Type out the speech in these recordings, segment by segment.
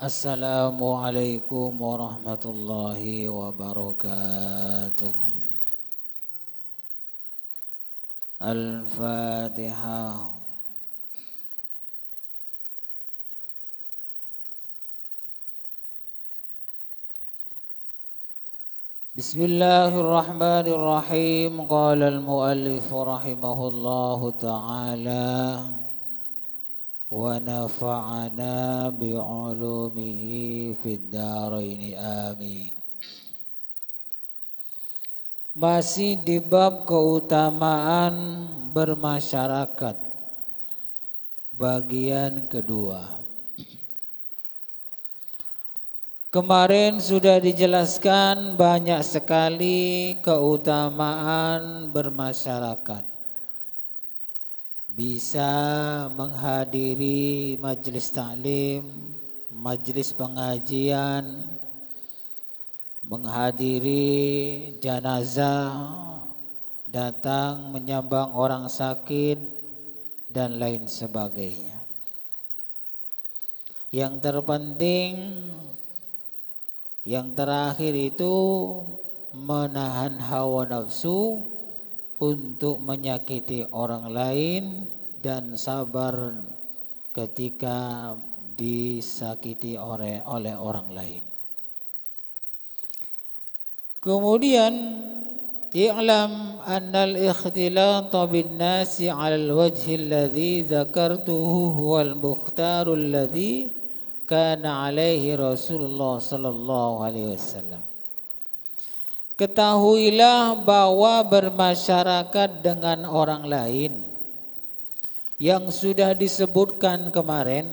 Assalamualaikum warahmatullahi wabarakatuh. Al-Fatihah. Bismillahirrahmanirrahim. Qala al-muallif rahimahullahu ta'ala wa nafa'ana bi'ulumihi fid dharain amin. Masih di bab keutamaan bermasyarakat bagian kedua. Kemarin sudah dijelaskan banyak sekali keutamaan bermasyarakat. Bisa menghadiri majelis taklim, majelis pengajian, menghadiri janazah, datang menyambang orang sakit dan lain sebagainya. Yang terpenting, yang terakhir itu menahan hawa nafsu untuk menyakiti orang lain dan sabar ketika disakiti oleh orang lain. Kemudian i'lam annal ikhtilata bin nasi 'ala al-wajhi alladhi dzakartuhu huwal mukhtaru alladhi kana 'alaihi Rasulullah sallallahu alaihi wasallam. Ketahuilah bahwa bermasyarakat dengan orang lain yang sudah disebutkan kemarin,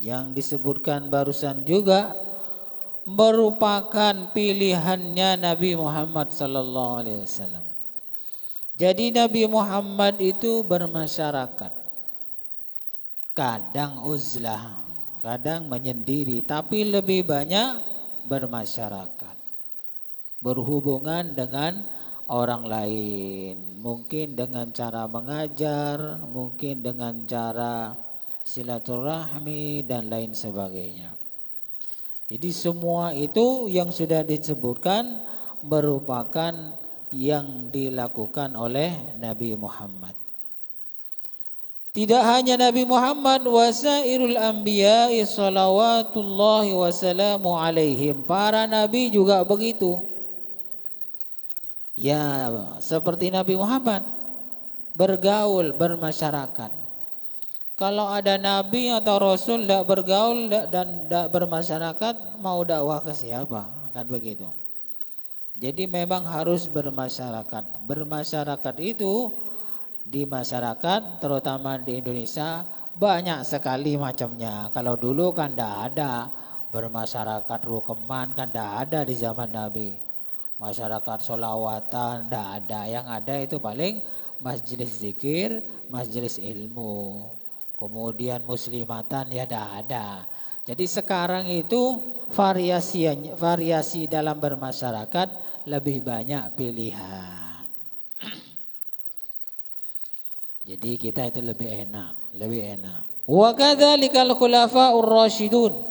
yang disebutkan barusan juga merupakan pilihannya Nabi Muhammad sallallahu alaihi wasallam. Jadi Nabi Muhammad itu bermasyarakat. Kadang uzlah, kadang menyendiri, tapi lebih banyak bermasyarakat. Berhubungan dengan orang lain, mungkin dengan cara mengajar, mungkin dengan cara silaturahmi dan lain sebagainya. Jadi semua itu yang sudah disebutkan merupakan yang dilakukan oleh Nabi Muhammad. Tidak hanya Nabi Muhammad, wasairul anbiya'i salawatullahi wassalamu alaihim, para nabi juga begitu. Ya, seperti Nabi Muhammad bergaul, bermasyarakat. Kalau ada nabi atau rasul tidak bergaul dan tidak bermasyarakat, mau dakwah ke siapa? Kan begitu. Jadi memang harus bermasyarakat. Bermasyarakat itu di masyarakat, terutama di Indonesia, banyak sekali macamnya. Kalau dulu kan tidak ada bermasyarakat rukeman, kan tidak ada di zaman Nabi. Masyarakat sholawatan tidak ada. Yang ada itu paling majelis zikir, majelis ilmu. Kemudian muslimatan ya tidak ada. Jadi sekarang itu variasi dalam bermasyarakat lebih banyak pilihan. Jadi kita itu lebih enak. Wa kadzalikal khulafa'ur rasyidun.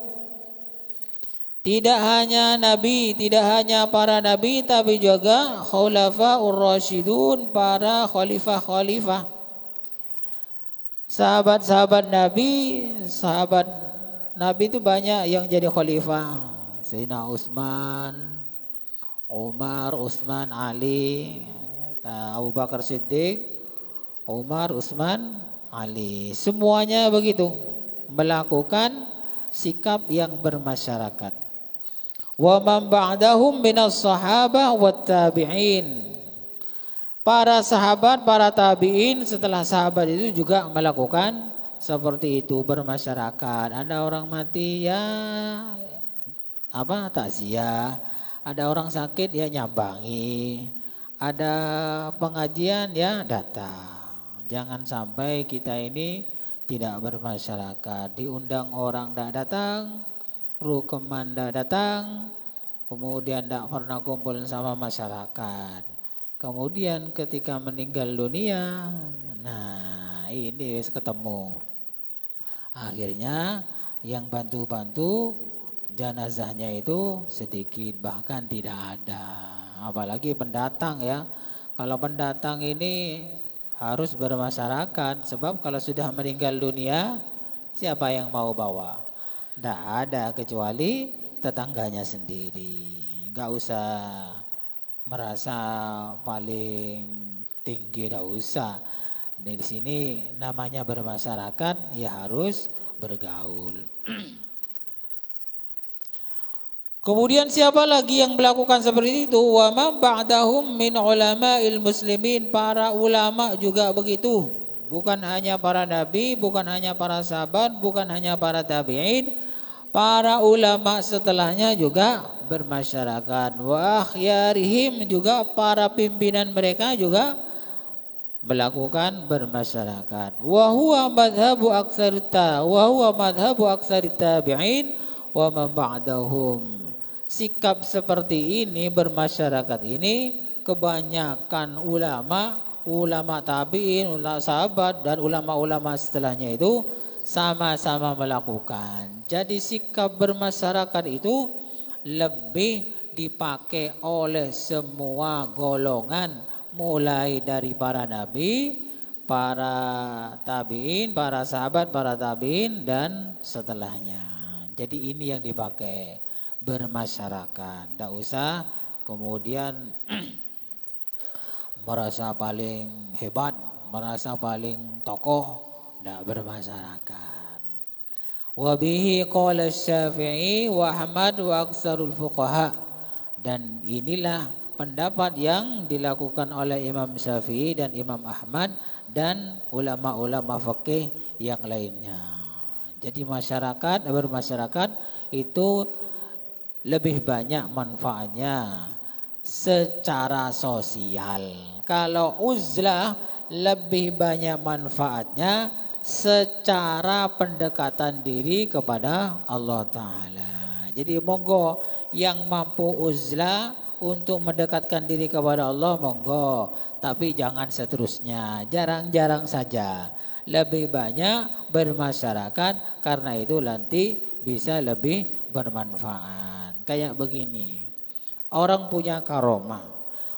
Tidak hanya nabi, tidak hanya para nabi, tapi juga khulafaur rasyidun, para khalifah-khalifah. Sahabat-sahabat nabi itu banyak yang jadi khalifah. Sayyidina Utsman, Umar, Utsman, Ali, Abu Bakar Siddiq, Umar, Utsman, Ali. Semuanya begitu, melakukan sikap yang bermasyarakat. Wa man ba'dahum minas sahabah wat tabi'in. Para sahabat, para tabi'in setelah sahabat itu juga melakukan seperti itu, bermasyarakat. Ada orang mati ya takziah, ada orang sakit ya nyambangi, ada pengajian ya datang. Jangan sampai kita ini tidak bermasyarakat, diundang orang tidak datang, rukeman tidak datang, kemudian tidak pernah kumpul sama masyarakat. Kemudian ketika meninggal dunia, nah ini wis ketemu. Akhirnya yang bantu-bantu jenazahnya itu sedikit, bahkan tidak ada. Apalagi pendatang ya. Kalau pendatang ini harus bermasyarakat, sebab kalau sudah meninggal dunia siapa yang mau bawa? Tidak ada kecuali tetangganya sendiri. Gak usah merasa paling tinggi, tidak usah. Di sini namanya bermasyarakat ya harus bergaul. Kemudian siapa lagi yang melakukan seperti itu? Wa man ba'dahum min ulama'il muslimin, para ulama juga begitu. Bukan hanya para nabi, bukan hanya para sahabat, bukan hanya para tabi'in, para ulama setelahnya juga bermasyarakat. Wa akhyarihim, juga para pimpinan mereka juga melakukan bermasyarakat. Wa huwa madhabu aktsari tabi'in wa man ba'dahum. Sikap seperti ini, bermasyarakat ini, kebanyakan ulama tabi'in, ulama sahabat dan ulama-ulama setelahnya itu sama-sama melakukan. Jadi sikap bermasyarakat itu lebih dipakai oleh semua golongan, mulai dari para nabi, para tabi'in, para sahabat, para tabi'in dan setelahnya. Jadi ini yang dipakai, bermasyarakat. Tidak usah kemudian merasa paling hebat, merasa paling tokoh, tidak, bermasyarakat. Wa bihi qala Syafi'i wa Ahmad wa aktsarul fuqaha. Dan inilah pendapat yang dilakukan oleh Imam Syafi'i dan Imam Ahmad dan ulama-ulama fikih yang lainnya. Jadi bermasyarakat itu lebih banyak manfaatnya secara sosial. Kalau uzlah lebih banyak manfaatnya secara pendekatan diri kepada Allah Ta'ala. Jadi monggo yang mampu uzlah untuk mendekatkan diri kepada Allah, monggo. Tapi jangan seterusnya, jarang-jarang saja. Lebih banyak bermasyarakat, karena itu nanti bisa lebih bermanfaat. Kayak begini, orang punya karomah.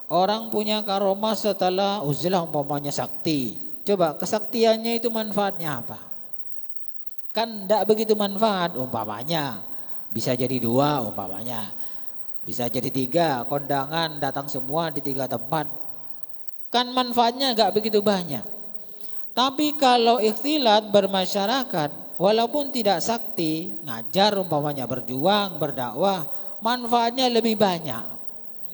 Orang punya karomah setelah uzlah umpamanya sakti. Coba kesaktiannya itu manfaatnya apa? Kan tidak begitu manfaat umpamanya. Bisa jadi 2 umpamanya. Bisa jadi 3, kondangan datang semua di 3 tempat. Kan manfaatnya enggak begitu banyak. Tapi kalau ikhtilat bermasyarakat, walaupun tidak sakti, ngajar umpamanya, berjuang, berdakwah, manfaatnya lebih banyak.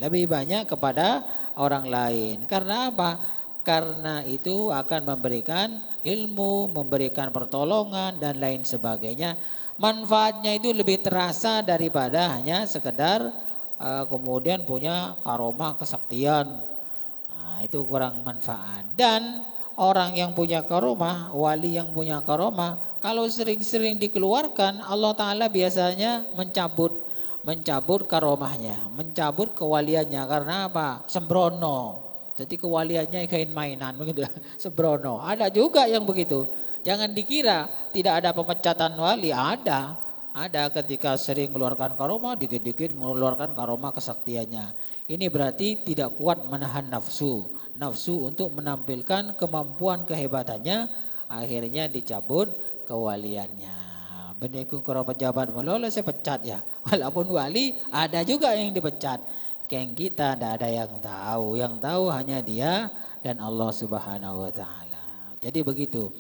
Lebih banyak kepada orang lain. Karena apa? Karena itu akan memberikan ilmu, memberikan pertolongan dan lain sebagainya. Manfaatnya itu lebih terasa daripada hanya sekedar kemudian punya karomah kesaktian. Nah, itu kurang manfaat. Dan orang yang punya karomah, wali yang punya karomah, kalau sering-sering dikeluarkan, Allah Ta'ala biasanya mencabut karomahnya, mencabut kewaliannya. Karena apa? Sembrono. Jadi kewaliannya kain mainan begitu. Sembrono. Ada juga yang begitu. Jangan dikira tidak ada pemecatan wali, ada. Ada ketika sering mengeluarkan karomah, dikit-dikit mengeluarkan karomah kesaktiannya. Ini berarti tidak kuat menahan nafsu. Nafsu untuk menampilkan kemampuan kehebatannya, akhirnya dicabut kewaliannya. Benikung kalau pejabat meloleh saya pecat ya. Walaupun wali ada juga yang dipecat. Kayak kita tidak ada yang tahu. Yang tahu hanya dia dan Allah Subhanahu wa Ta'ala. Jadi begitu.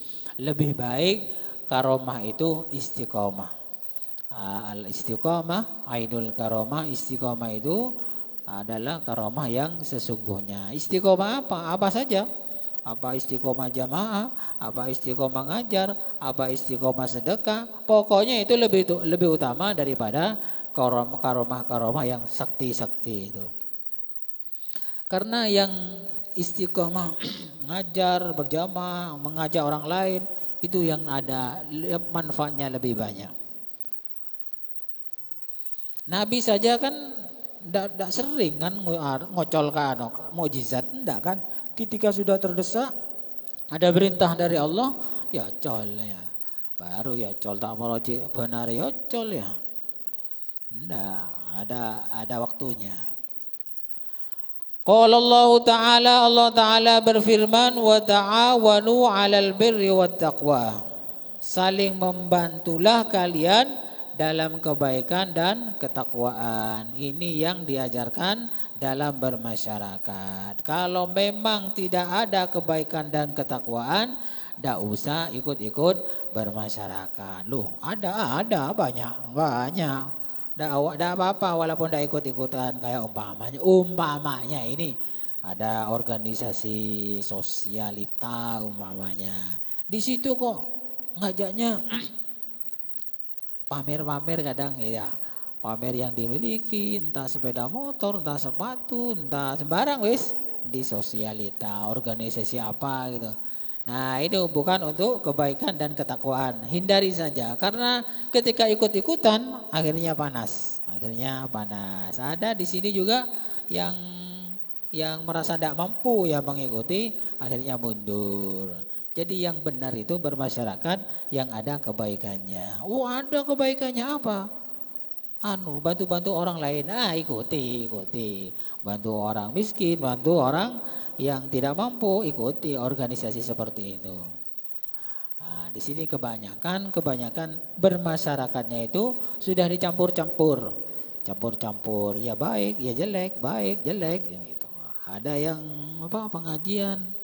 Lebih baik karomah itu istiqomah. Al-istiqomah, ainul karomah. Istiqomah itu adalah karomah yang sesungguhnya. Istiqomah apa? Apa saja. Apa istiqomah jamaah, apa istiqomah ngajar, apa istiqomah sedekah. Pokoknya itu lebih utama daripada karomah yang sakti-sakti itu. Karena yang istiqomah ngajar, berjamaah, mengajak orang lain, itu yang ada manfaatnya lebih banyak. Nabi saja kan tidak sering kan ngocolkan mukjizat, enggak kan? Ketika sudah terdesak, ada perintah dari Allah, ya col ya. Baru ya col tak meroji benar ya col ya. Enggak, ada waktunya. Qala Allah Ta'ala berfirman wa ta'awanu 'alal birri wat taqwa. Saling membantulah kalian dalam kebaikan dan ketakwaan. Ini yang diajarkan dalam bermasyarakat. Kalau memang tidak ada kebaikan dan ketakwaan, tidak usah ikut-ikut bermasyarakat. Loh, ada banyak. Tidak apa-apa walaupun tidak ikut-ikutan kayak umpamanya ini ada organisasi sosialita umpamanya. Di situ kok ngajaknya pamer-pamer kadang ya. Pamer yang dimiliki, entah sepeda motor, entah sepatu, entah sembarang wis di sosialita, organisasi apa gitu. Nah, itu bukan untuk kebaikan dan ketakwaan. Hindari saja karena ketika ikut-ikutan akhirnya panas. Akhirnya panas. Ada di sini juga yang merasa tidak mampu ya mengikuti akhirnya mundur. Jadi yang benar itu bermasyarakat yang ada kebaikannya. Oh, ada kebaikannya apa? Bantu-bantu orang lain. Ikuti. Bantu orang miskin, bantu orang yang tidak mampu, ikuti organisasi seperti itu. Nah, di sini kebanyakan bermasyarakatnya itu sudah dicampur-campur. Campur-campur, ya baik, ya jelek, baik, jelek gitu. Ada yang pengajian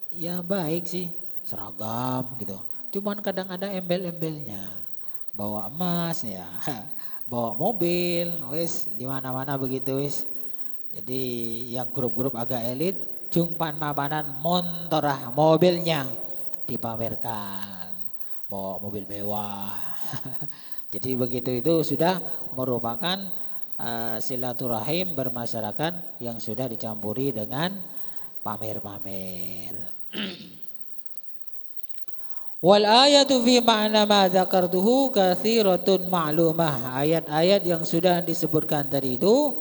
ya baik sih, seragam gitu. Cuman kadang ada embel-embelnya. Bawa emas ya. Bawa mobil, wis di mana-mana begitu wis. Jadi yang grup-grup agak elit, jumpan mapanan montorah mobilnya dipamerkan, bawa mobil mewah. Jadi begitu itu sudah merupakan silaturahim bermasyarakat yang sudah dicampuri dengan pamer-pamer. Wal ayatu fi ma'na ma dzakartuhu katsiratun ma'lumah. Ayat-ayat yang sudah disebutkan tadi itu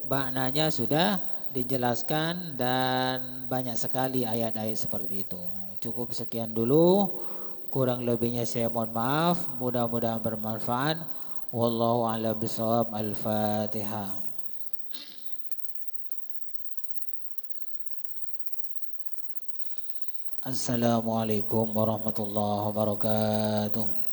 maknanya sudah dijelaskan dan banyak sekali ayat-ayat seperti itu. Cukup sekian dulu. Kurang lebihnya saya mohon maaf. Mudah-mudahan bermanfaat. Wallahu a'lam bishawab. Al-Fatihah. Assalamualaikum warahmatullahi wabarakatuh.